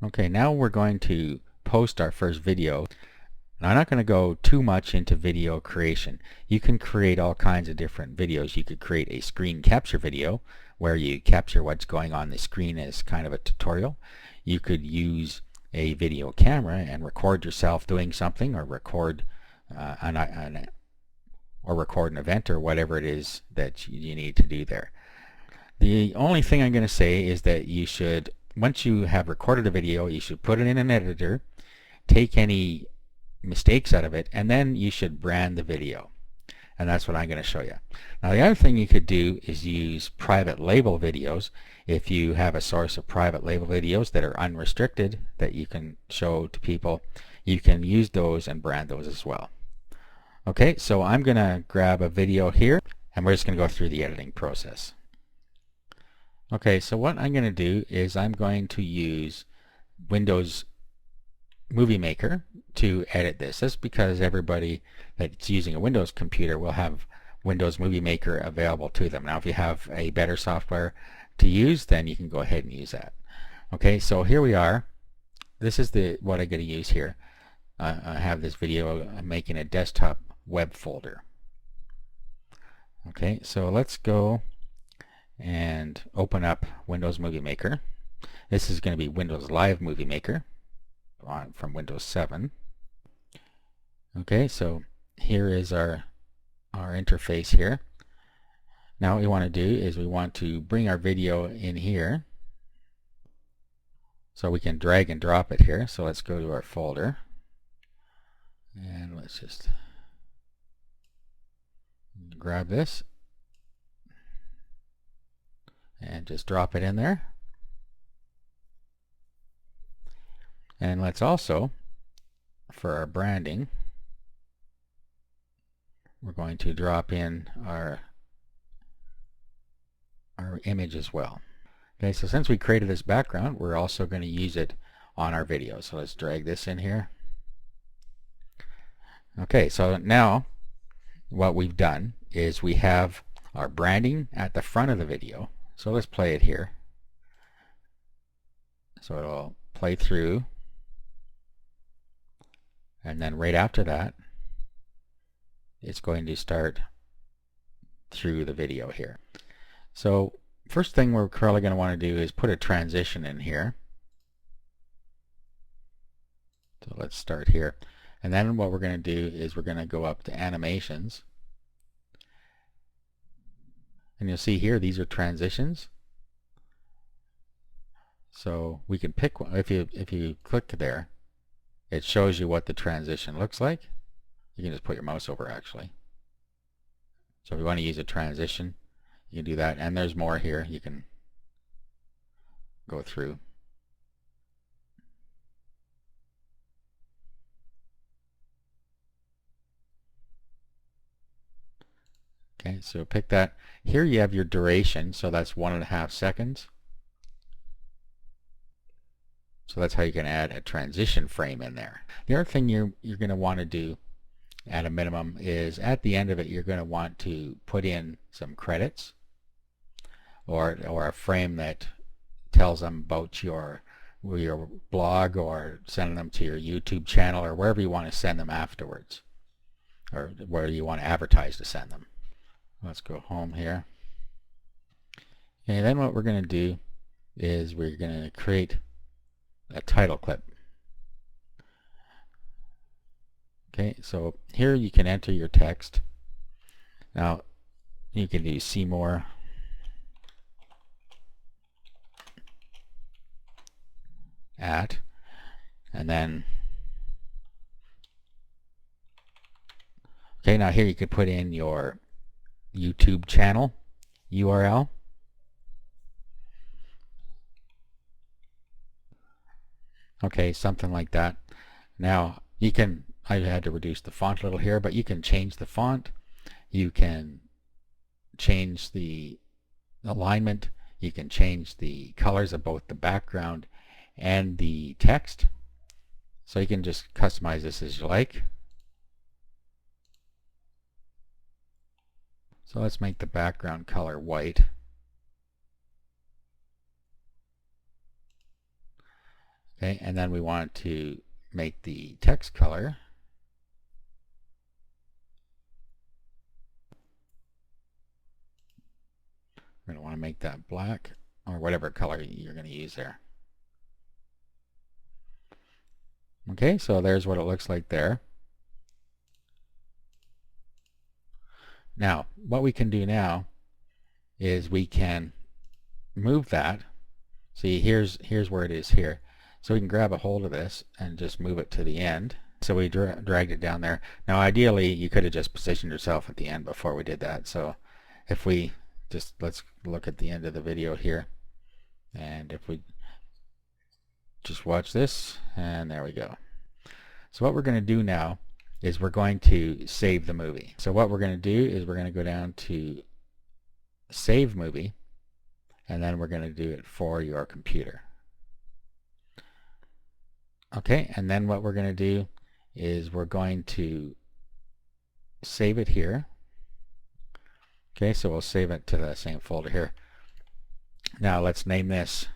Okay, now we're going to post our first video. And I'm not going to go too much into video creation. You can create all kinds of different videos. You could create a screen capture video where you capture what's going on the screen as kind of a tutorial. You could use a video camera and record yourself doing something, or record an event, or whatever it is that you need to do there. The only thing I'm going to say is that you should, once you have recorded a video, you should put it in an editor, take any mistakes out of it, and then you should brand the video. And that's what I'm going to show you. Now the other thing you could do is use private label videos. If you have a source of private label videos that are unrestricted that you can show to people, you can use those and brand those as well. Okay, so I'm going to grab a video here and we're just going to go through the editing process. Okay, so what I'm going to do is I'm going to use Windows Movie Maker to edit this. That's because everybody that's using a Windows computer will have Windows Movie Maker available to them. Now if you have a better software to use, then you can go ahead and use that. Okay, so here we are. This is what I'm going to use here. I have this video. I'm making a desktop web folder. Okay, so let's go and open up Windows Movie Maker. This is going to be Windows Live Movie Maker from Windows 7. Okay, so here is our interface here. Now what we want to do is we want to bring our video in here, so we can drag and drop it here. So let's go to our folder and let's just grab this and just drop it in there. And let's also, for our branding, we're going to drop in our image as well. Okay, so since we created this background, we're also going to use it on our video. So let's drag this in here. Okay, so now what we've done is we have our branding at the front of the video. So let's play it here. So it'll play through, and then right after that it's going to start through the video here. So first thing we're probably going to want to do is put a transition in here. So let's start here, and then what we're going to do is we're going to go up to animations, and you'll see here these are transitions. So we can pick one. If you click there, it shows you what the transition looks like. You can just put your mouse over actually. So if you want to use a transition, you can do that, and there's more here you can go through. Okay, so pick that. Here you have your duration, so that's 1.5 seconds. So that's how you can add a transition frame in there. The other thing you're going to want to do at a minimum is at the end of it you're going to want to put in some credits, or a frame that tells them about your blog, or sending them to your YouTube channel, or wherever you want to send them afterwards, or where you want to advertise to send them. Let's go home here. Okay, then what we're going to do is we're going to create a title clip. Okay, so here you can enter your text. Now you can do see more, at, and then okay, now here you could put in your YouTube channel URL. Okay, something like that. Now you can, I had to reduce the font a little here, but you can change the font, you can change the alignment, you can change the colors of both the background and the text. So you can just customize this as you like. So let's make the background color white. Okay, and then we want to make the text color we're going to want to make that black or whatever color you're going to use there. Okay, so there's what it looks like there. Now, what we can do now is we can move that. See, here's where it is here. So we can grab a hold of this and just move it to the end. So we dragged it down there. Now, ideally, you could have just positioned yourself at the end before we did that. So if we just, let's look at the end of the video here. And if we just watch this, and there we go. So what we're going to do now is we're going to save the movie. So what we're going to do is we're going to go down to Save Movie, and then we're going to do it for your computer. Okay, and then what we're going to do is we're going to save it here. Okay, so we'll save it to the same folder here. Now let's name this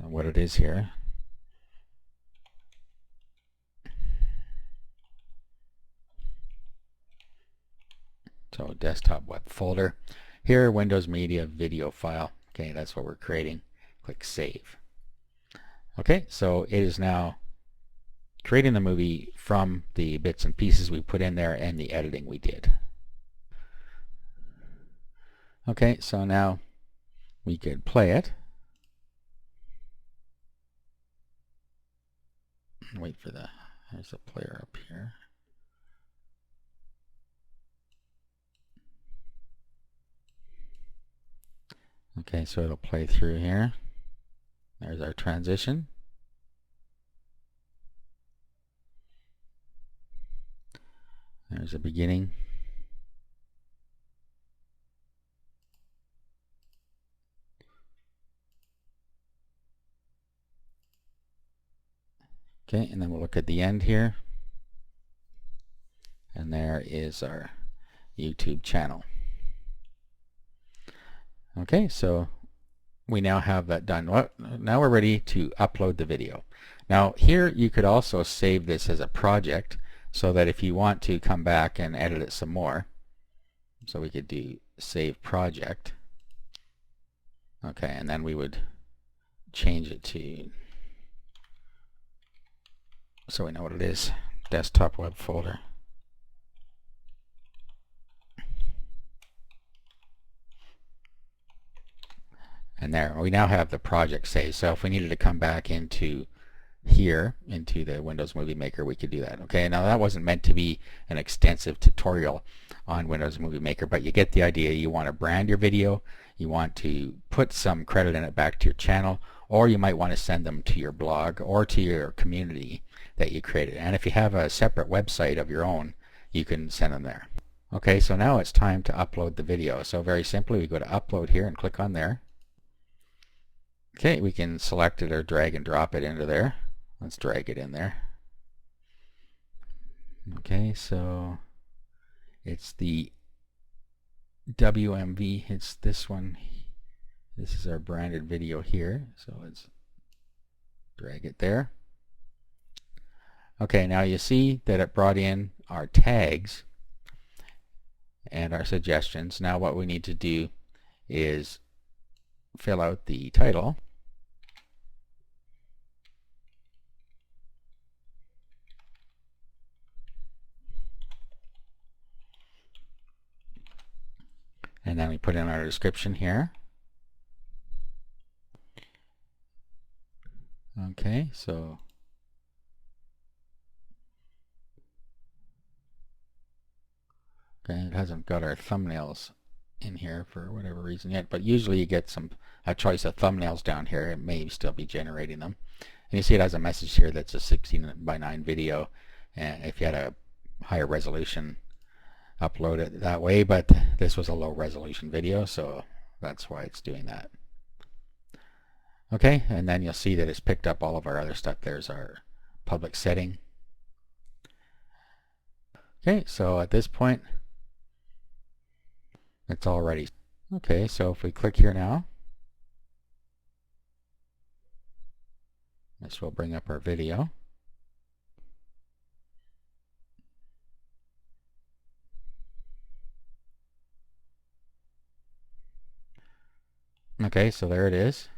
what it is here. So desktop web folder. Here, Windows Media video file. Okay, that's what we're creating. Click Save. Okay, so it is now creating the movie from the bits and pieces we put in there and the editing we did. Okay, so now we could play it. Wait for there's a player up here. Okay, so it'll play through here. There's our transition. There's the beginning. Okay, and then we'll look at the end here. And there is our YouTube channel. Okay, so we now have that done. Well, now we're ready to upload the video. Now here you could also save this as a project so that if you want to come back and edit it some more, so we could do Save Project. Okay, and then we would change it to, so we know what it is, desktop web folder. And there, we now have the project saved. So if we needed to come back into here, into the Windows Movie Maker, we could do that. Okay, now that wasn't meant to be an extensive tutorial on Windows Movie Maker, but you get the idea. You want to brand your video, you want to put some credit in it back to your channel, or you might want to send them to your blog or to your community that you created. And if you have a separate website of your own, you can send them there. Okay, so now it's time to upload the video. So very simply, we go to Upload here and click on there. Okay, we can select it or drag and drop it into there. Let's drag it in there. Okay, so it's the WMV, it's this one. This is our branded video here, so let's drag it there. Okay, now you see that it brought in our tags and our suggestions. Now what we need to do is fill out the title. And then we put in our description here. Okay, so it hasn't got our thumbnails in here for whatever reason yet, but usually you get a choice of thumbnails down here. It may still be generating them. And you see it has a message here that's a 16:9 video, and if you had a higher resolution, upload it that way, but this was a low resolution video, so that's why it's doing that. Okay, and then you'll see that it's picked up all of our other stuff. There's our public setting. Okay, so at this point it's all ready. Okay, so if we click here now, This will bring up our video. Okay, so there it is.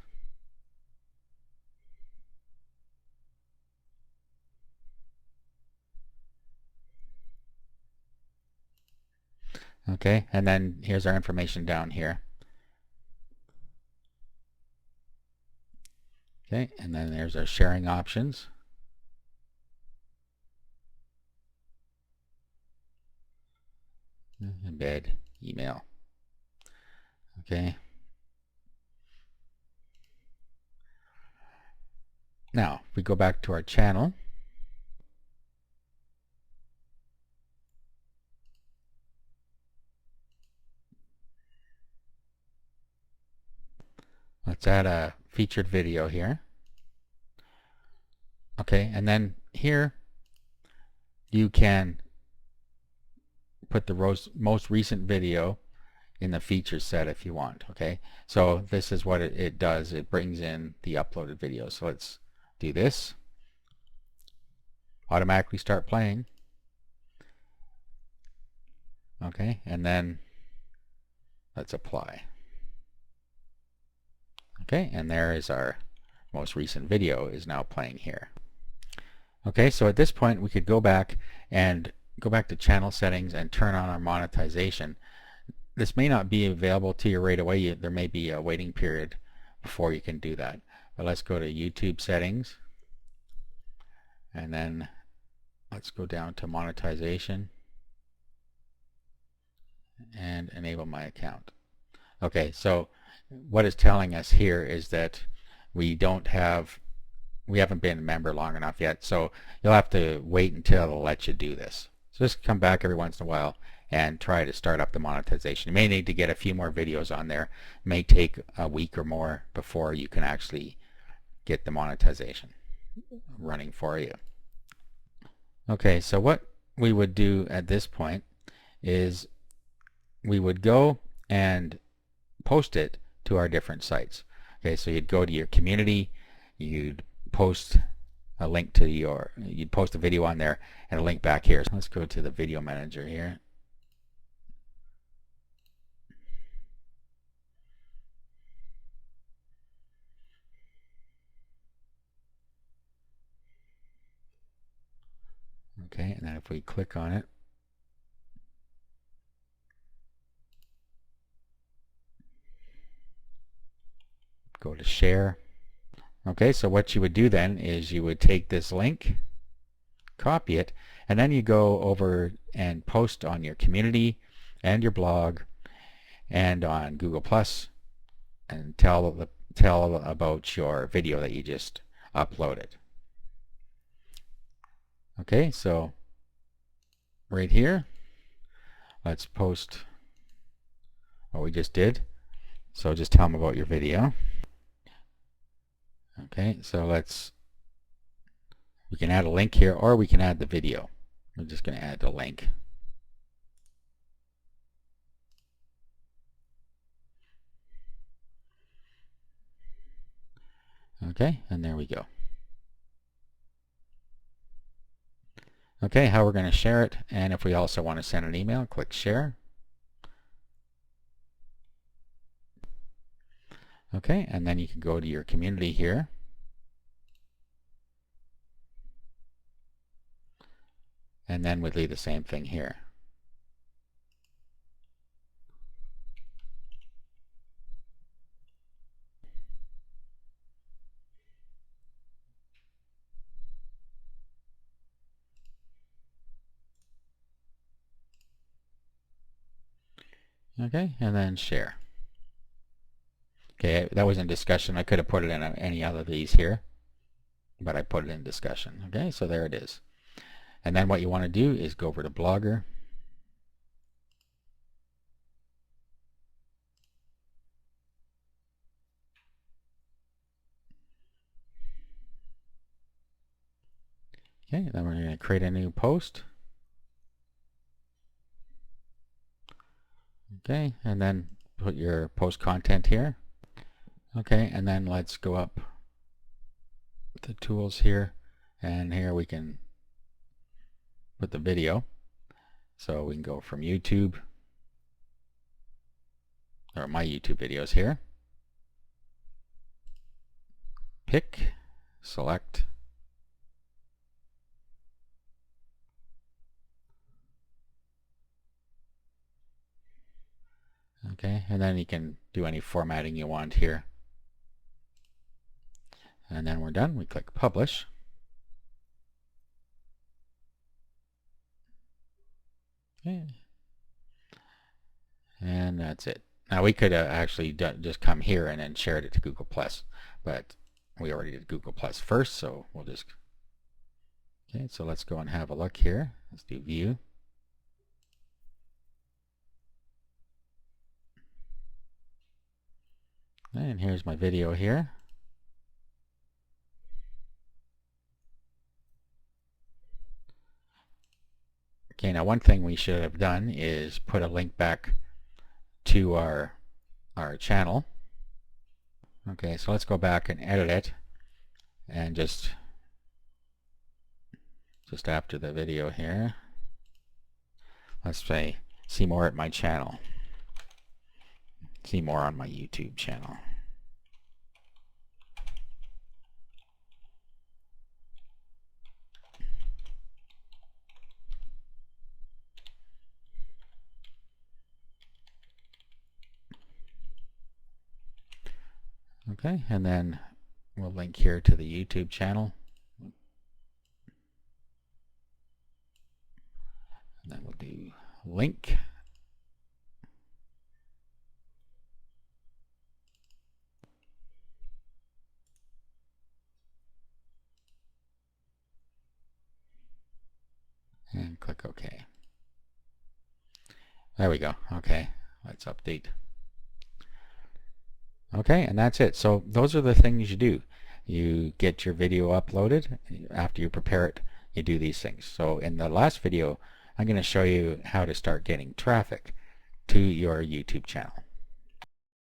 Okay, and then here's our information down here. Okay, and then there's our sharing options. Embed, email. Okay. Now, if we go back to our channel, let's add a featured video here. Okay, and then here you can put the most recent video in the features set if you want. Okay, so this is what it does. It brings in the uploaded videos. So let's do this. Automatically start playing. Okay, and then let's apply. Okay, and there is our most recent video is now playing here. Okay, so at this point we could go back to channel settings and turn on our monetization. This may not be available to you right away. There may be a waiting period before you can do that. But let's go to YouTube settings, and then let's go down to monetization and enable my account. Okay, so what it's telling us here is that we haven't been a member long enough yet, so you'll have to wait until it'll let you do this. So just come back every once in a while and try to start up the monetization. You may need to get a few more videos on there. It may take a week or more before you can actually get the monetization running for you. Okay, so what we would do at this point is we would go and post it to our different sites. Okay, so you'd go to your community, you'd post a link to you'd post a video on there and a link back here. So let's go to the video manager here. Okay, and then if we click on it, go to share. Okay, so what you would do then is you would take this link, copy it, and then you go over and post on your community and your blog and on Google Plus and tell about your video that you just uploaded. Okay, so right here, let's post what we just did. So just tell them about your video. Okay, so we can add a link here, or we can add the video. We're just going to add the link. Okay, and there we go. Okay, how we're going to share it, and if we also want to send an email, click share. Okay, and then you can go to your community here. And then we'd leave the same thing here. Okay, and then share. Okay, that was in discussion. I could have put it in any other of these here, but I put it in discussion. Okay, so there it is. And then what you want to do is go over to Blogger. Okay, then we're going to create a new post. Okay, and then put your post content here. Okay, and then let's go up the tools here, and here we can put the video. So we can go from YouTube, or my YouTube videos here, pick, select, okay, and then you can do any formatting you want here. And then we're done. We click publish. Okay. And that's it. Now we could actually just come here and then share it to Google+, but we already did Google+ first, so we'll just, okay, so let's go and have a look here. Let's do view. And here's my video here. Okay, now one thing we should have done is put a link back to our channel. Okay, so let's go back and edit it, and just after the video here, let's say see more at my channel, see more on my YouTube channel. Okay, and then we'll link here to the YouTube channel. And then we'll do link. And click OK. There we go. Okay, let's update. Okay, and that's it. So those are the things you do. You get your video uploaded. After you prepare it, you do these things. So in the last video, I'm going to show you how to start getting traffic to your YouTube channel.